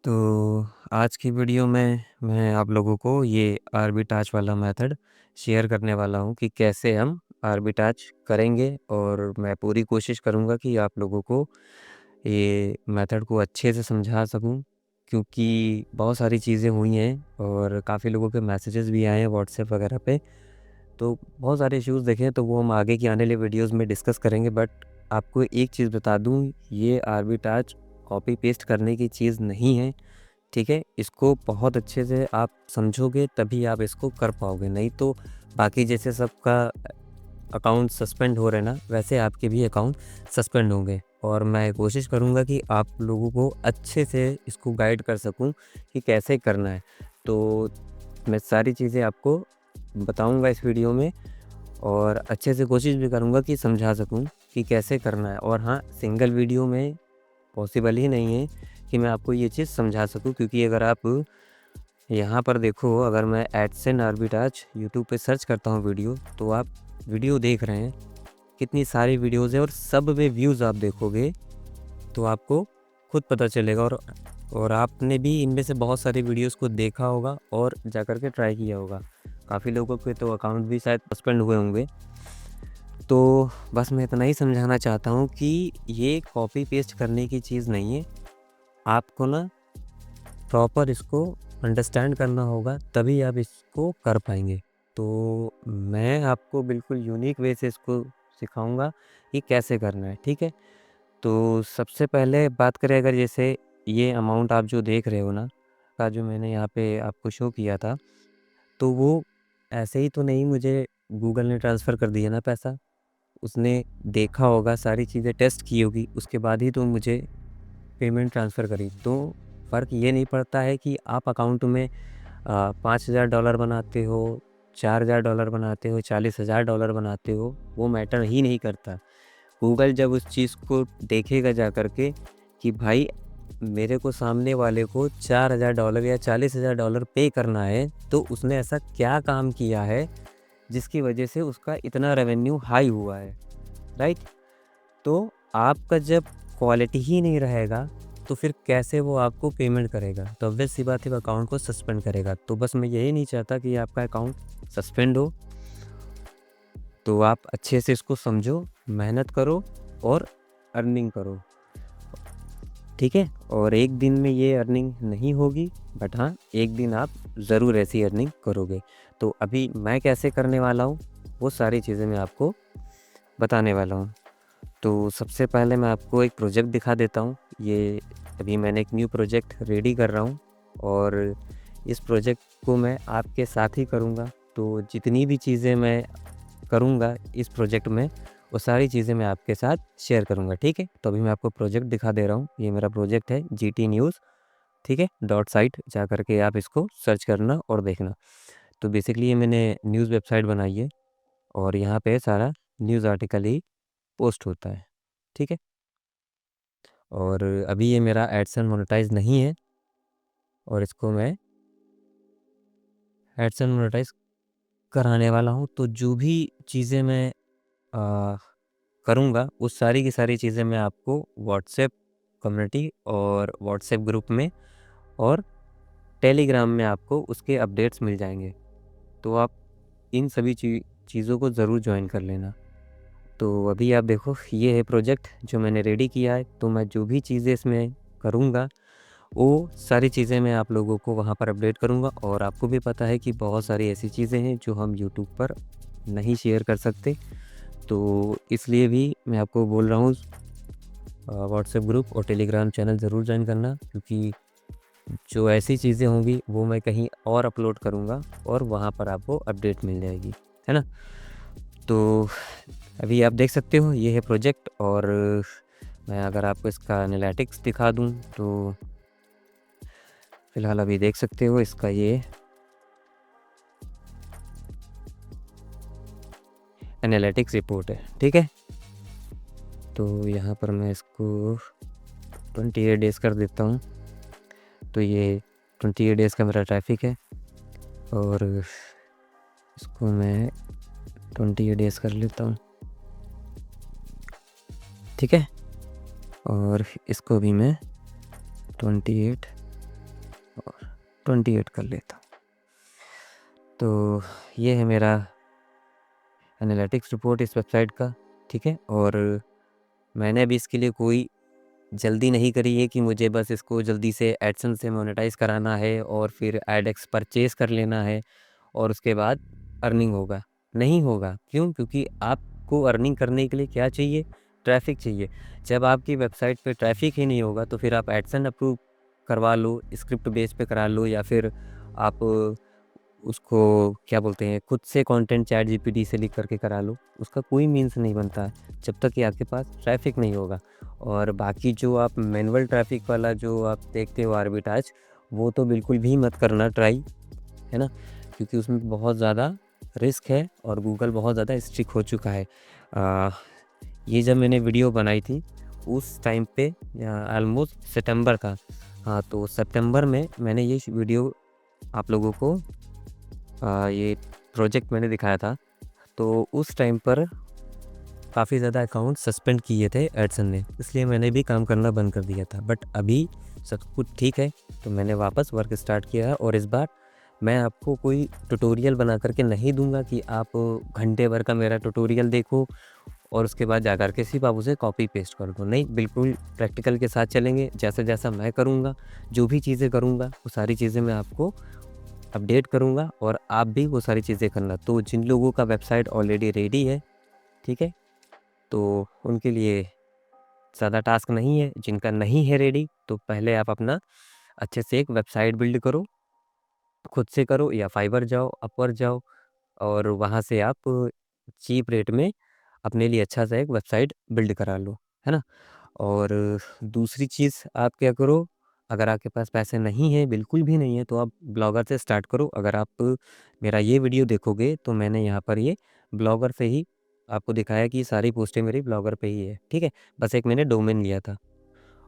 तो आज की वीडियो में मैं आप लोगों को ये आर्बिट्राज वाला मेथड शेयर करने वाला हूँ कि कैसे हम आर्बिट्राज करेंगे, और मैं पूरी कोशिश करूँगा कि आप लोगों को ये मेथड को अच्छे से समझा सकूँ, क्योंकि बहुत सारी चीज़ें हुई हैं और काफ़ी लोगों के मैसेजेस भी आए हैं व्हाट्सएप वगैरह पे। तो बहुत सारे इश्यूज़ देखे हैं, तो वो हम आगे की आने वाली वीडियोज़ में डिस्कस करेंगे। बट आपको एक चीज़ बता दूँ, ये आर्बिट्राज कॉपी पेस्ट करने की चीज़ नहीं है, ठीक है? इसको बहुत अच्छे से आप समझोगे तभी आप इसको कर पाओगे, नहीं तो बाकी जैसे सबका अकाउंट सस्पेंड हो रहे ना, वैसे आपके भी अकाउंट सस्पेंड होंगे। और मैं कोशिश करूँगा कि आप लोगों को अच्छे से इसको गाइड कर सकूँ कि कैसे करना है। तो मैं सारी चीज़ें आपको बताऊँगा इस वीडियो में, और अच्छे से कोशिश भी करूँगा कि समझा सकूँ कि कैसे करना है। और हाँ, सिंगल वीडियो में पॉसिबल ही नहीं है कि मैं आपको ये चीज़ समझा सकूँ, क्योंकि अगर आप यहाँ पर देखो, अगर मैं एडसेंस आर्बिट्राज यूट्यूब पे सर्च करता हूँ वीडियो, तो आप वीडियो देख रहे हैं, कितनी सारी वीडियोज़ हैं और सब में व्यूज़ आप देखोगे तो आपको खुद पता चलेगा। और आपने भी इनमें से बहुत सारी वीडियोज़ को देखा होगा और जा कर के ट्राई किया होगा। काफ़ी लोगों के तो अकाउंट भी शायद सस्पेंड हुए होंगे। तो बस मैं इतना ही समझाना चाहता हूँ कि ये कॉपी पेस्ट करने की चीज़ नहीं है। आपको ना प्रॉपर इसको अंडरस्टैंड करना होगा, तभी आप इसको कर पाएँगे। तो मैं आपको बिल्कुल यूनिक वे से इसको सिखाऊँगा कि कैसे करना है, ठीक है? तो सबसे पहले बात करें, अगर जैसे ये अमाउंट आप जो देख रहे हो ना, का जो मैंने यहाँ पे आपको शो किया था, तो वो ऐसे ही तो नहीं मुझे गूगल ने ट्रांसफ़र कर दिया ना पैसा। उसने देखा होगा, सारी चीज़ें टेस्ट की होगी, उसके बाद ही तो मुझे पेमेंट ट्रांसफ़र करी। तो फ़र्क ये नहीं पड़ता है कि आप अकाउंट में $5000 बनाते हो, $4000 बनाते हो, $40000 बनाते हो, वो मैटर ही नहीं करता। गूगल जब उस चीज़ को देखेगा जा कर के कि भाई मेरे को सामने वाले को $4000 या $40000 पे करना है, तो उसने ऐसा क्या काम किया है जिसकी वजह से उसका इतना रेवेन्यू हाई हुआ है, राइट? तो आपका जब क्वालिटी ही नहीं रहेगा, तो फिर कैसे वो आपको पेमेंट करेगा? तो ऑब्वियस सी बात है, वो अकाउंट को सस्पेंड करेगा। तो बस मैं यही नहीं चाहता कि आपका अकाउंट सस्पेंड हो। तो आप अच्छे से इसको समझो, मेहनत करो और अर्निंग करो, ठीक है? और एक दिन में ये अर्निंग नहीं होगी, बट हाँ, एक दिन आप ज़रूर ऐसी अर्निंग करोगे। तो अभी मैं कैसे करने वाला हूँ, वो सारी चीज़ें मैं आपको बताने वाला हूँ। तो सबसे पहले मैं आपको एक प्रोजेक्ट दिखा देता हूँ। ये अभी मैंने एक न्यू प्रोजेक्ट रेडी कर रहा हूँ, और इस प्रोजेक्ट को मैं आपके साथ ही करूँगा। तो जितनी भी चीज़ें मैं करूँगा इस प्रोजेक्ट में, वो सारी चीज़ें मैं आपके साथ शेयर करूँगा, ठीक है? तो अभी मैं आपको प्रोजेक्ट दिखा दे रहा हूँ। ये मेरा प्रोजेक्ट है जीटी न्यूज़, ठीक है? डॉट साइट जा कर के आप इसको सर्च करना और देखना। तो बेसिकली ये मैंने न्यूज़ वेबसाइट बनाई है, और यहाँ पे सारा न्यूज़ आर्टिकल ही पोस्ट होता है, ठीक है? और अभी ये मेरा एडसेंस मोनेटाइज़ नहीं है, और इसको मैं एडसेंस मोनेटाइज़ कराने वाला हूँ। तो जो भी चीज़ें मैं करूँगा, वो सारी की सारी चीज़ें मैं आपको व्हाट्सएप कम्युनिटी और व्हाट्सएप ग्रुप में और टेलीग्राम में आपको उसके अपडेट्स मिल जाएँगे। तो आप इन सभी चीज़ों को ज़रूर जॉइन कर लेना। तो अभी आप देखो, ये है प्रोजेक्ट जो मैंने रेडी किया है। तो मैं जो भी चीज़ें इसमें करूँगा, वो सारी चीज़ें मैं आप लोगों को वहाँ पर अपडेट करूँगा। और आपको भी पता है कि बहुत सारी ऐसी चीज़ें हैं जो हम यूट्यूब पर नहीं शेयर कर सकते। तो इसलिए भी मैं आपको बोल रहा हूँ, व्हाट्सएप ग्रुप और टेलीग्राम चैनल ज़रूर जॉइन करना, क्योंकि जो ऐसी चीज़ें होंगी वो मैं कहीं और अपलोड करूँगा, और वहाँ पर आपको अपडेट मिल जाएगी, है ना? तो अभी आप देख सकते हो, ये है प्रोजेक्ट। और मैं अगर आपको इसका एनालिटिक्स दिखा दूँ, तो फ़िलहाल अभी देख सकते हो इसका ये एनालिटिक्स रिपोर्ट है, ठीक है? तो यहाँ पर मैं इसको 28 डेज़ कर देता हूँ। तो ये 28 डेज़ का मेरा ट्रैफ़िक है, और इसको मैं 28 डेज़ कर लेता हूँ, ठीक है? और इसको भी मैं 28 और 28 कर लेता हूँ। तो ये है मेरा एनालिटिक्स रिपोर्ट इस वेबसाइट का, ठीक है। और मैंने अभी इसके लिए कोई जल्दी नहीं करी है कि मुझे बस इसको जल्दी से एडसेंस से मोनेटाइज़ कराना है और फिर एडएक्स परचेज़ कर लेना है और उसके बाद अर्निंग होगा। नहीं होगा, क्यों? क्योंकि आपको अर्निंग करने के लिए क्या चाहिए? ट्रैफ़िक चाहिए। जब आपकी वेबसाइट पे ट्रैफ़िक ही नहीं होगा तो फिर आप एडसेंस अप्रूव करवा लो, स्क्रिप्ट बेस पे करा लो, या फिर आप उसको क्या बोलते हैं, खुद से कंटेंट चैट जीपीटी से लिख करके करा लो। उसका कोई मीन्स नहीं बनता है जब तक कि आपके पास ट्रैफ़िक नहीं होगा। और बाकी जो आप मैनुअल ट्रैफ़िक वाला जो आप देखते हो आर्बिट्राज, वो तो बिल्कुल भी मत करना ट्राई, है ना? क्योंकि उसमें बहुत ज़्यादा रिस्क है और गूगल बहुत ज़्यादा स्ट्रिक्ट हो चुका है। ये जब मैंने वीडियो बनाई थी उस टाइम पे ऑलमोस्ट सितंबर का, हाँ, तो सितंबर में मैंने ये वीडियो आप लोगों को ये प्रोजेक्ट मैंने दिखाया था। तो उस टाइम पर काफ़ी ज़्यादा अकाउंट सस्पेंड किए थे एडसन ने, इसलिए मैंने भी काम करना बंद कर दिया था। बट अभी सब कुछ ठीक है, तो मैंने वापस वर्क स्टार्ट किया है। और इस बार मैं आपको कोई ट्यूटोरियल बना करके नहीं दूंगा कि आप घंटे भर का मेरा ट्यूटोरियल देखो और उसके बाद जा कर के सिर्फ आप उसे कॉपी पेस्ट कर दो। नहीं, बिल्कुल प्रैक्टिकल के साथ चलेंगे। जैसा जैसा मैं करूँगा, जो भी चीज़ें करूँगा, वो सारी चीज़ें मैं आपको अपडेट करूँगा और आप भी वो सारी चीज़ें करना। तो जिन लोगों का वेबसाइट ऑलरेडी रेडी है, ठीक है, तो उनके लिए ज़्यादा टास्क नहीं है। जिनका नहीं है रेडी, तो पहले आप अपना अच्छे से एक वेबसाइट बिल्ड करो, खुद से करो या फाइवर जाओ, अपवर्क जाओ और वहाँ से आप चीप रेट में अपने लिए अच्छा सा एक वेबसाइट बिल्ड करा लो, है ना? और दूसरी चीज़ आप क्या करो, अगर आपके पास पैसे नहीं हैं, बिल्कुल भी नहीं है, तो आप ब्लॉगर से स्टार्ट करो। अगर आप मेरा ये वीडियो देखोगे तो मैंने यहाँ पर ये ब्लॉगर से ही आपको दिखाया कि सारी पोस्टें मेरी ब्लॉगर पे ही है, ठीक है? बस एक मैंने डोमेन लिया था।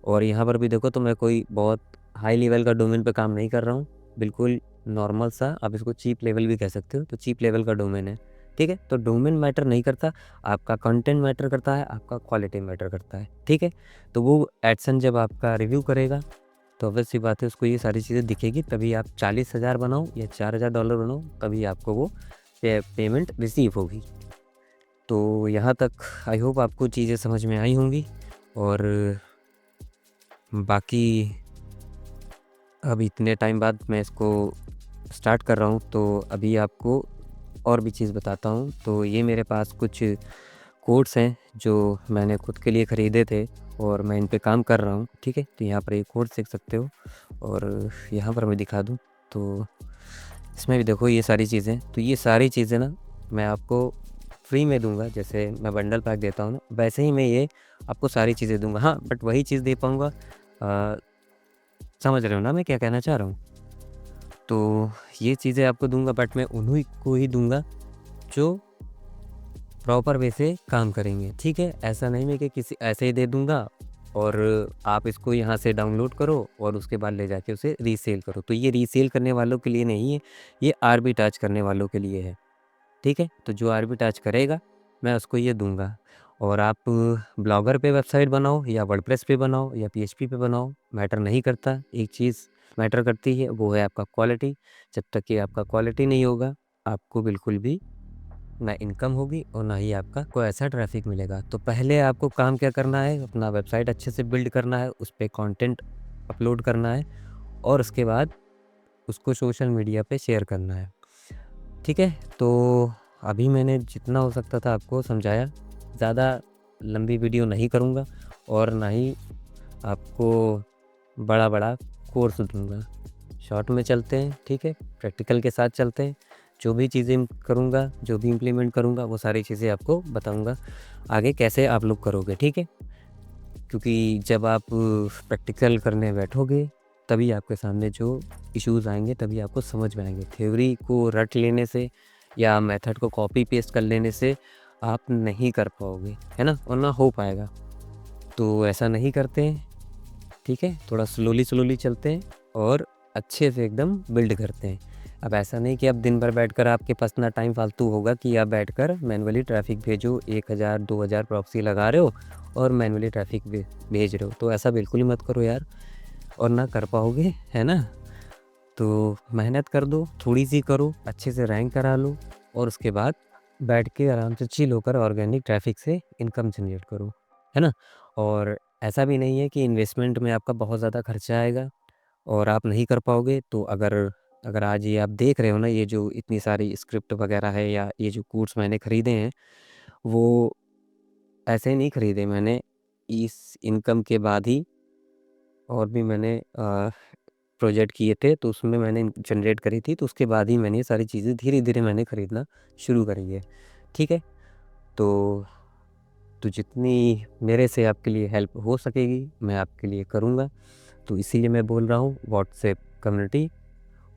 और यहाँ पर भी देखो तो मैं कोई बहुत हाई लेवल का डोमेन पे काम नहीं कर रहा हूँ, बिल्कुल नॉर्मल सा, आप इसको चीप लेवल भी कह सकते हो, तो चीप लेवल का डोमेन है, ठीक है? तो डोमेन मैटर नहीं करता, आपका कंटेंट मैटर करता है, आपका क्वालिटी मैटर करता है, ठीक है? तो वो एडसन जब आपका रिव्यू करेगा तो ऑब्वियस सी बात है उसको ये सारी चीज़ें दिखेगी, तभी आप 40,000 बनाओ या $4,000 बनाओ, तभी आपको वो पेमेंट रिसीव होगी। तो यहाँ तक आई होप आपको चीज़ें समझ में आई होंगी। और बाकी अब इतने टाइम बाद मैं इसको स्टार्ट कर रहा हूँ, तो अभी आपको और भी चीज़ बताता हूँ। तो ये मेरे पास कुछ कोड्स हैं जो मैंने खुद के लिए ख़रीदे थे और मैं इन पे काम कर रहा हूँ, ठीक है? तो यहाँ पर ये कोड्स देख सकते हो और यहाँ पर मैं दिखा दूँ तो इसमें भी देखो ये सारी चीज़ें। तो ये सारी चीज़ें ना मैं आपको फ्री में दूँगा, जैसे मैं बंडल पैक देता हूँ ना, वैसे ही मैं ये आपको सारी चीज़ें दूँगा। हाँ, बट वही चीज़ दे पाऊँगा, समझ रहे हो ना मैं क्या कहना चाह रहा हूँ? तो ये चीज़ें आपको दूँगा, बट मैं उन्हीं को ही दूँगा जो प्रॉपर वे से काम करेंगे, ठीक है? ऐसा नहीं मैं कि किसी ऐसे ही दे दूँगा और आप इसको यहाँ से डाउनलोड करो और उसके बाद ले जाके उसे रीसेल करो। तो ये रीसेल करने वालों के लिए नहीं है, ये आर्बिट्राज करने वालों के लिए है, ठीक है? तो जो आर्बिट्राज करेगा, मैं उसको ये दूँगा। और आप ब्लॉगर पे वेबसाइट बनाओ या वर्डप्रेस पे बनाओ या पीएचपी पे बनाओ, मैटर नहीं करता। एक चीज़ मैटर करती है, वो है आपका क्वालिटी। जब तक कि आपका क्वालिटी नहीं होगा, आपको बिल्कुल भी ना इनकम होगी और ना ही आपका कोई ऐसा ट्रैफिक मिलेगा। तो पहले आपको काम क्या करना है, अपना वेबसाइट अच्छे से बिल्ड करना है, उस पे कंटेंट अपलोड करना है और उसके बाद उसको सोशल मीडिया पे शेयर करना है, ठीक है? तो अभी मैंने जितना हो सकता था आपको समझाया, ज़्यादा लंबी वीडियो नहीं करूँगा और ना ही आपको बड़ा कोर्स दूँगा। शॉर्ट में चलते हैं, ठीक है? प्रैक्टिकल के साथ चलते हैं। जो भी चीज़ें करूँगा, जो भी इम्प्लीमेंट करूँगा, वो सारी चीज़ें आपको बताऊँगा आगे कैसे आप लोग करोगे, ठीक है? क्योंकि जब आप प्रैक्टिकल करने बैठोगे, तभी आपके सामने जो इश्यूज़ आएँगे, तभी आपको समझ में आएँगे। थ्योरी को रट लेने से या मेथड को कॉपी पेस्ट कर लेने से आप नहीं कर पाओगे, है ना? और ना हो पाएगा। तो ऐसा नहीं करते हैं, ठीक है? थोड़ा स्लोली चलते हैं और अच्छे से एकदम बिल्ड करते हैं। अब ऐसा नहीं कि अब दिन भर बैठकर आपके पास इतना टाइम फालतू होगा कि आप बैठकर मैनुअली ट्रैफ़िक भेजो, 1000 2000 प्रॉक्सी लगा रहे हो और मैनुअली ट्रैफ़िक भेज रहे हो। तो ऐसा बिल्कुल ही मत करो यार, और ना कर पाओगे, है ना? तो मेहनत कर दो, थोड़ी-सी करो, अच्छे से रैंक करा लो और उसके बाद बैठ के आराम से चिल होकर ऑर्गेनिक ट्रैफ़िक से इनकम जनरेट करो, है ना? और ऐसा भी नहीं है कि इन्वेस्टमेंट में आपका बहुत ज़्यादा खर्चा आएगा और आप नहीं कर पाओगे। तो अगर अगर आज ये आप देख रहे हो ना, ये जो इतनी सारी स्क्रिप्ट वगैरह है या ये जो कोर्स मैंने खरीदे हैं, वो ऐसे ही नहीं खरीदे मैंने। इस इनकम के बाद ही और भी मैंने प्रोजेक्ट किए थे, तो उसमें मैंने जनरेट करी थी, तो उसके बाद ही मैंने ये सारी चीज़ें धीरे-धीरे मैंने खरीदना शुरू करी है। ठीक है? तो जितनी मेरे से आपके लिए हेल्प हो सकेगी, मैं आपके लिए करूँगा। तो इसीलिए मैं बोल रहा हूँ, व्हाट्सएप कम्युनिटी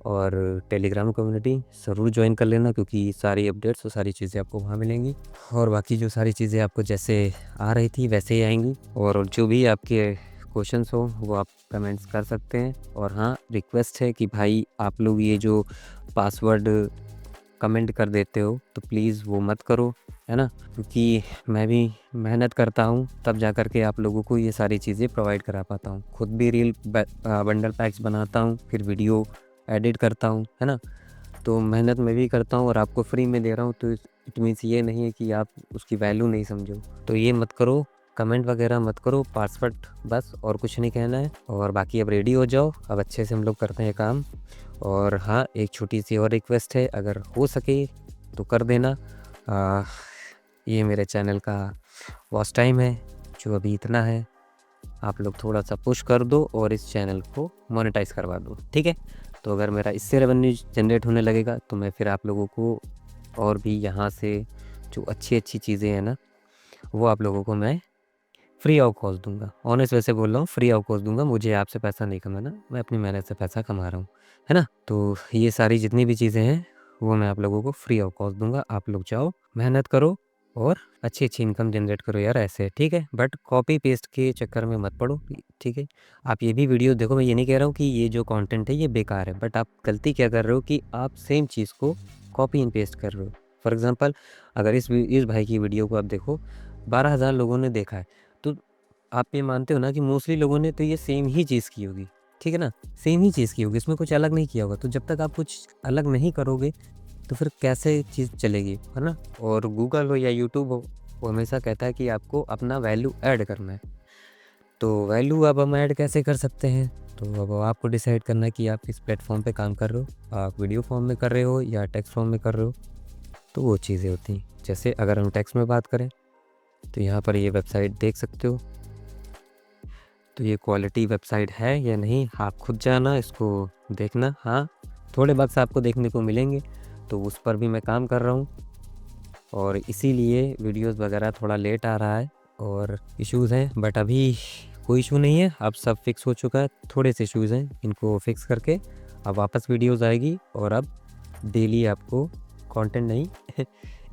और टेलीग्राम कम्युनिटी ज़रूर जॉइन कर लेना, क्योंकि सारी अपडेट्स और सारी चीज़ें आपको वहाँ मिलेंगी और बाकी जो सारी चीज़ें आपको जैसे आ रही थी वैसे ही आएँगी। और जो भी आपके क्वेश्चंस हो वो आप कमेंट्स कर सकते हैं। और हाँ, रिक्वेस्ट है कि भाई आप लोग ये जो पासवर्ड कमेंट कर देते हो तो प्लीज़ वो मत करो, है ना? क्योंकि मैं भी मेहनत करता हूँ तब जा कर के आप लोगों को ये सारी चीज़ें प्रोवाइड करा पाता हूँ। खुद भी बंडल पैक्स बनाता हूँ, फिर वीडियो एडिट करता हूँ, है ना? तो मेहनत मैं भी करता हूँ और आपको फ्री में दे रहा हूँ, तो इट मीन्स ये नहीं है कि आप उसकी वैल्यू नहीं समझो। तो ये मत करो, कमेंट वगैरह मत करो, पासवर्ड बस, और कुछ नहीं कहना है। और बाकी अब रेडी हो जाओ, अब अच्छे से हम लोग करते हैं काम। और हाँ, एक छोटी-सी और रिक्वेस्ट है, अगर हो सके तो कर देना। ये मेरे चैनल का वॉच टाइम है, जो अभी इतना है। आप लोग थोड़ा-सा पुश कर दो और इस चैनल को मोनेटाइज़ करवा दो, ठीक है? तो अगर मेरा इससे रेवेन्यू जनरेट होने लगेगा, तो मैं फिर आप लोगों को और भी यहाँ से जो अच्छी-अच्छी चीज़ें हैं ना, वो आप लोगों को मैं फ्री ऑफ कॉस्ट दूँगा। ऑनेस्ट वे से बोल रहा हूँ, फ्री ऑफ कॉस्ट दूँगा। मुझे आपसे पैसा नहीं कमाना, मैं अपनी मेहनत से पैसा कमा रहा हूँ, है ना? तो ये सारी जितनी भी चीज़ें हैं, वो मैं आप लोगों को फ्री ऑफ कॉस्ट दूँगा। आप लोग जाओ, मेहनत करो और अच्छी-अच्छी इनकम जनरेट करो यार ऐसे, ठीक है? बट कॉपी पेस्ट के चक्कर में मत पड़ो, ठीक है? आप ये भी वीडियो देखो, मैं ये नहीं कह रहा हूँ कि ये जो कंटेंट है ये बेकार है, बट आप गलती क्या कर रहे हो कि आप सेम चीज़ को कॉपी एंड पेस्ट कर रहे हो। फॉर एग्ज़ाम्पल, अगर इस भाई की वीडियो को आप देखो, 12,000 लोगों ने देखा है, तो आप ये मानते हो ना कि मोस्टली लोगों ने तो ये सेम ही चीज़ की होगी, ठीक है ना? सेम ही चीज़ की होगी, इसमें कुछ अलग नहीं किया होगा। तो जब तक आप कुछ अलग नहीं करोगे, तो फिर कैसे चीज़ चलेगी, है ना? और गूगल हो या यूट्यूब हो, वो हमेशा कहता है कि आपको अपना वैल्यू ऐड करना है। तो वैल्यू अब हम ऐड कैसे कर सकते हैं? तो अब आपको डिसाइड करना है कि आप किस प्लेटफ़ॉर्म पे काम कर रहे हो। आप वीडियो फ़ॉर्म में कर रहे हो या टेक्स्ट फ़ॉर्म में कर रहे हो, तो वो चीज़ें होती हैं। जैसे अगर हम टेक्स्ट में बात करें, तो यहाँ पर ये वेबसाइट देख सकते हो। तो ये क्वालिटी वेबसाइट है या नहीं, आप खुद जाना, इसको देखना। हाँ, थोड़े बग्स आपको देखने को मिलेंगे, तो उस पर भी मैं काम कर रहा हूँ और इसीलिए वीडियोस वगैरह थोड़ा लेट आ रहा है और इश्यूज़ हैं। बट अभी कोई इशू नहीं है, अब सब फिक्स हो चुका है। थोड़े से इश्यूज़ हैं, इनको फिक्स करके अब वापस वीडियोस आएगी और अब डेली आपको कंटेंट नहीं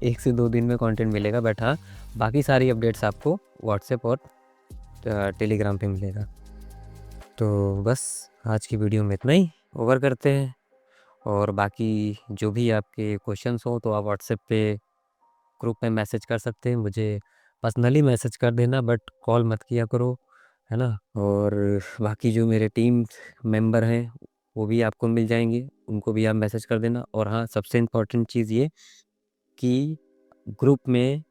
1 से 2 दिन में कंटेंट मिलेगा। बट हाँ, बाकी सारी अपडेट्स आपको व्हाट्सएप और टेलीग्राम पे मिलेगा। तो बस आज की वीडियो में इतना ही, ओवर करते हैं। और बाकी जो भी आपके क्वेश्चंस हो तो आप व्हाट्सएप पे ग्रुप में मैसेज कर सकते हैं, मुझे पर्सनली मैसेज कर देना, बट कॉल मत किया करो, है ना? और बाकी जो मेरे टीम मेंबर हैं वो भी आपको मिल जाएंगे, उनको भी आप मैसेज कर देना। और हाँ, सबसे इम्पोर्टेंट चीज़ ये कि ग्रुप में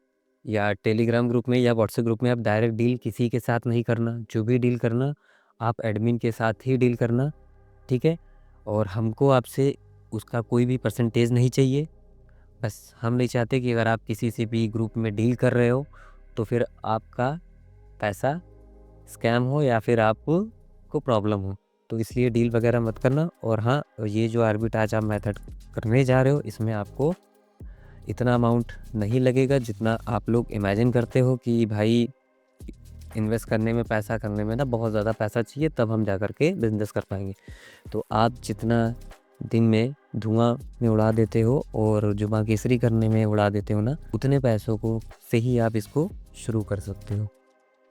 या टेलीग्राम ग्रुप में या व्हाट्सएप ग्रुप में आप डायरेक्ट डील किसी के साथ नहीं करना। जो भी डील करना, आप एडमिन के साथ ही डील करना, ठीक है? और हमको आपसे उसका कोई भी परसेंटेज नहीं चाहिए। बस हम नहीं चाहते कि अगर आप किसी से भी ग्रुप में डील कर रहे हो, तो फिर आपका पैसा स्कैम हो या फिर आपको प्रॉब्लम हो। तो इसलिए डील वगैरह मत करना। और हाँ, ये जो आर्बिट्राज आप मेथड करने जा रहे हो, इसमें आपको इतना अमाउंट नहीं लगेगा जितना आप लोग इमेजिन करते हो कि भाई इन्वेस्ट करने में, पैसा करने में ना बहुत ज़्यादा पैसा चाहिए, तब हम जा कर के बिज़नेस कर पाएँगे। तो आप जितना दिन में धुआँ में उड़ा देते हो और जुमा केसरी करने में उड़ा देते हो ना, उतने पैसों को से ही आप इसको शुरू कर सकते हो,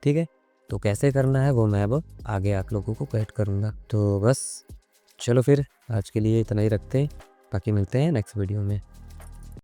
ठीक है? तो कैसे करना है वो मैं अब आगे आप लोगों को गाइड करूँगा। तो बस चलो फिर आज के लिए इतना ही रखते हैं, बाकी मिलते हैं नेक्स्ट वीडियो में।